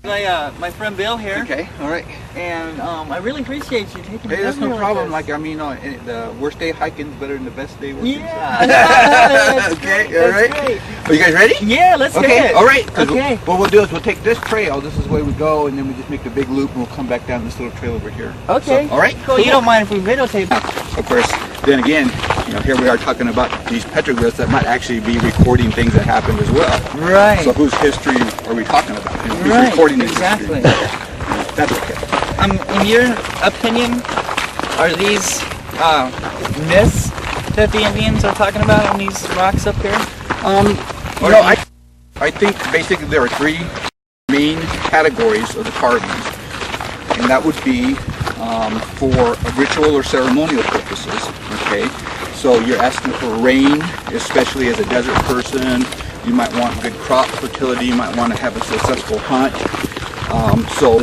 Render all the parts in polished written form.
My friend Bill here. Okay, all right. And I really appreciate you taking Hey, that's no problem. Like, I mean, the worst day hiking is better than the best day working. yeah. That's okay, great. all right. Great. Are you guys ready? Yeah, let's okay, get it. all right. Okay. What we'll do is we'll take this trail. This is the way we go, and then we just make the big loop, and we'll come back down this little trail over here. Okay. So, all right. Cool. You don't mind if we videotape? Of course. Then again, you know, here we are talking about these petroglyphs that might actually be recording things that happened as well. Right. So whose history are we talking about? Who's right. recording this Exactly. history? That's okay. In your opinion, are these myths that the Indians are talking about on these rocks up here? You know, I think basically there are three main categories of the carvings, and that would be for ritual or ceremonial purposes. Okay, so you're asking for rain, especially as a desert person. You might want good crop fertility. You might want to have a successful hunt. So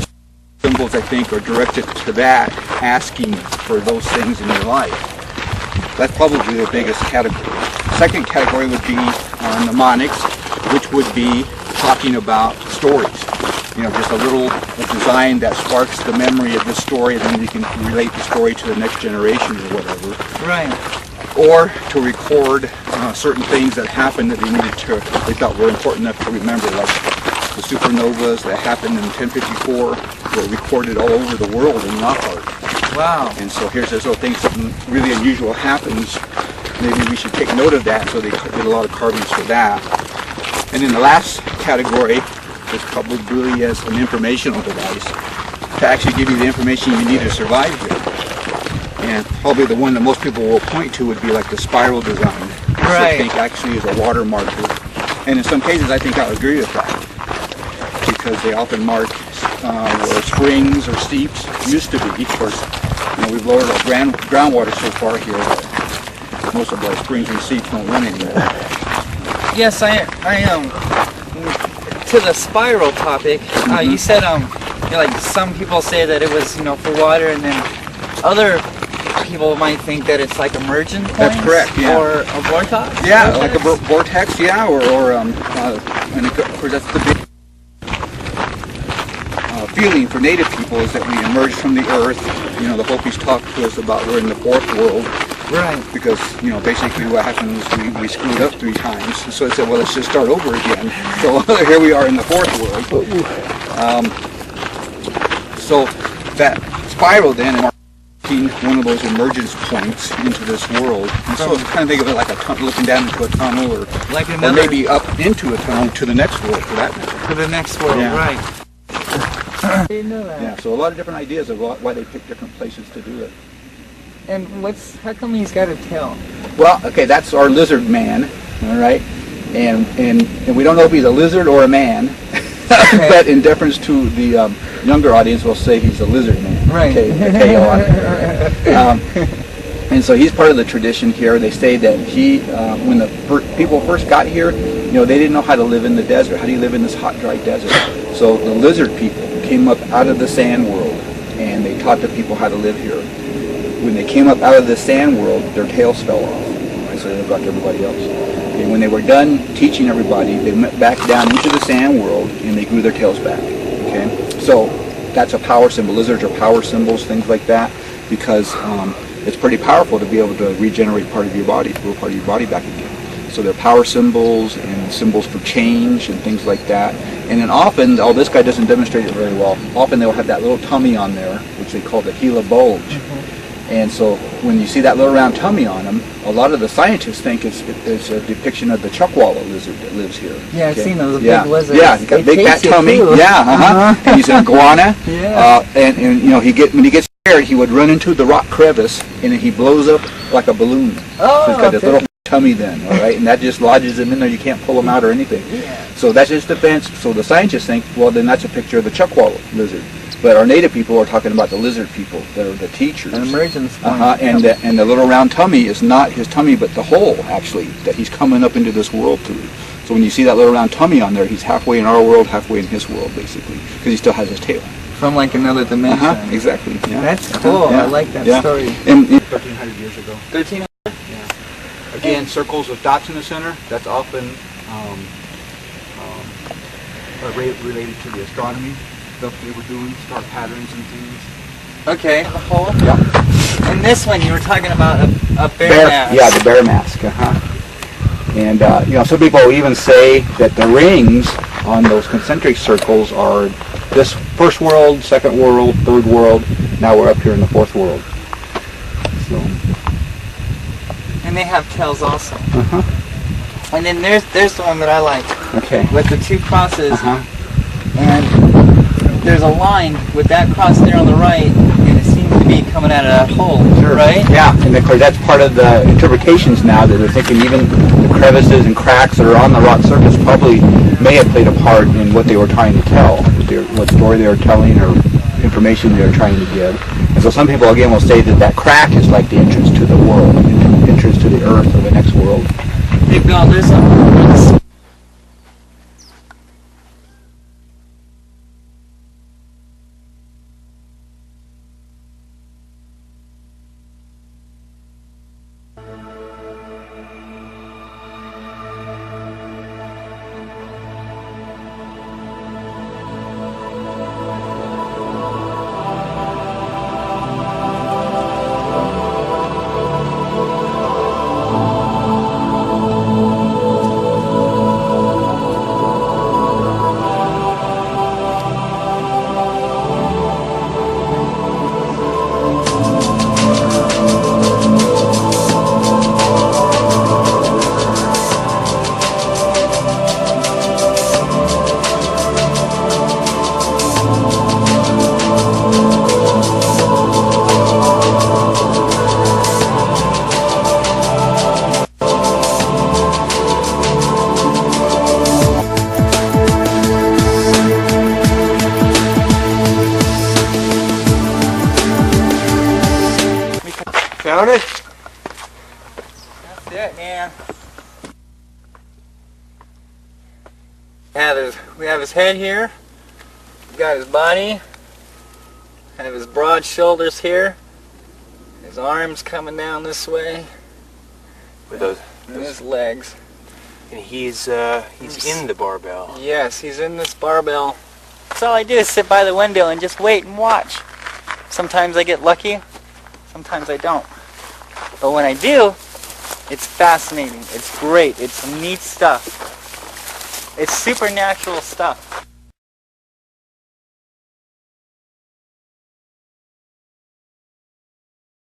symbols, I think, are directed to that, asking for those things in your life. That's probably the biggest category. Second category would be mnemonics, which would be talking about stories. You know, just a little design that sparks the memory of the story, and then you can relate the story to the next generation or whatever. Right. Or to record certain things that happened that they thought were important enough to remember, like the supernovas that happened in 1054 were recorded all over the world in rock art. Wow. And so here's this little thing, something really unusual happens. Maybe we should take note of that, so they did a lot of carvings for that. And then the last category is probably as an informational device to actually give you the information you need to survive here. And probably the one that most people will point to would be like the spiral design, which I think actually is a water marker. And in some cases I think I would agree with that, because they often mark where springs or seeps used to be. Of course, you know, we've lowered our groundwater so far here that most of our springs and seeps don't run anymore. Yes, I to the spiral topic, you said you know, like some people say that it was, you know, for water, and then other people might think that it's like emergent points. That's correct, yeah. Or a vortex. Yeah, like a vortex, yeah, and of course that's the big feeling for Native people, is that we emerged from the earth. You know, the Hopis talked to us about we're in the fourth world. Right. Because, you know, basically what happened was we screwed up 3 times. So I said, well, let's just start over again. So here we are in the fourth world. So that spiral then is one of those emergence points into this world. And so kind of think of it like a tunnel, looking down into a tunnel, or like or maybe up into a tunnel to the next world, for that matter. To the next world, yeah. Right. I didn't know that. Yeah, so a lot of different ideas of why they pick different places to do it. And how come he's got a tail? Well, okay, that's our lizard man, all right? And we don't know if he's a lizard or a man, okay. But in deference to the younger audience, we'll say he's a lizard man. Right. Okay, the tail on it. And so he's part of the tradition here. They say that he, when the people first got here, you know, they didn't know how to live in the desert. How do you live in this hot, dry desert? So the lizard people came up out of the sand world, and they taught the people how to live here. When they came up out of the sand world, their tails fell off, right? So they looked like everybody else. And when they were done teaching everybody, they went back down into the sand world, and they grew their tails back. Okay, so that's a power symbol. Lizards are power symbols, things like that, because it's pretty powerful to be able to regenerate part of your body, grow part of your body back again. So they're power symbols and symbols for change and things like that. And then often, this guy doesn't demonstrate it very well, often they'll have that little tummy on there, which they call the Gila bulge. And so when you see that little round tummy on him, a lot of the scientists think it's a depiction of the chuckwalla lizard that lives here. Yeah, I've seen those big lizards. Yeah, he's got a big fat tummy. Too. Yeah, and he's an iguana. Yeah. And you know, when he gets scared, he would run into the rock crevice, and he blows up like a balloon. Oh, so he's got this little tummy then, all right, and that just lodges him in there. You can't pull him out or anything. Yeah. So that's just defense. So the scientists think, well, then that's a picture of the chuckwalla lizard. But our native people are talking about the lizard people that are the teachers. An emergence point. And the little round tummy is not his tummy, but the hole, actually, that he's coming up into this world through. So when you see that little round tummy on there, he's halfway in our world, halfway in his world, basically, because he still has his tail. From like another dimension. Exactly. Yeah. That's cool. Yeah. I like that story. In 1300 years ago. 1300? Yeah. Again, circles with dots in the center. That's often related to the astronomy stuff they were doing, star patterns and things. Okay. The hole? Yeah. And this one, you were talking about a bear mask. Yeah, the bear mask. And you know, some people even say that the rings on those concentric circles are this first world, second world, third world. Now we're up here in the fourth world. So. And they have tails also. Uh-huh. And then there's the one that I like. Okay. With the two crosses. Uh-huh. And there's a line with that cross there on the right, and it seems to be coming out of that hole, right? Yeah, and of course that's part of the interpretations now, that they're thinking even the crevices and cracks that are on the rock surface probably may have played a part in what they were trying to tell, what story they were telling or information they were trying to give. And so some people again will say that that crack is like the entrance to the world, the entrance to the earth or the next world. Hey Bill, there's a... Found it? That's it, man. We have his head here. We got his body. Have his broad shoulders here. His arms coming down this way. With those And his legs. and he's in the barbell. Yes, he's in this barbell. So all I do is sit by the window and just wait and watch. Sometimes I get lucky, sometimes I don't. But when I do, it's fascinating. It's great. It's neat stuff. It's supernatural stuff.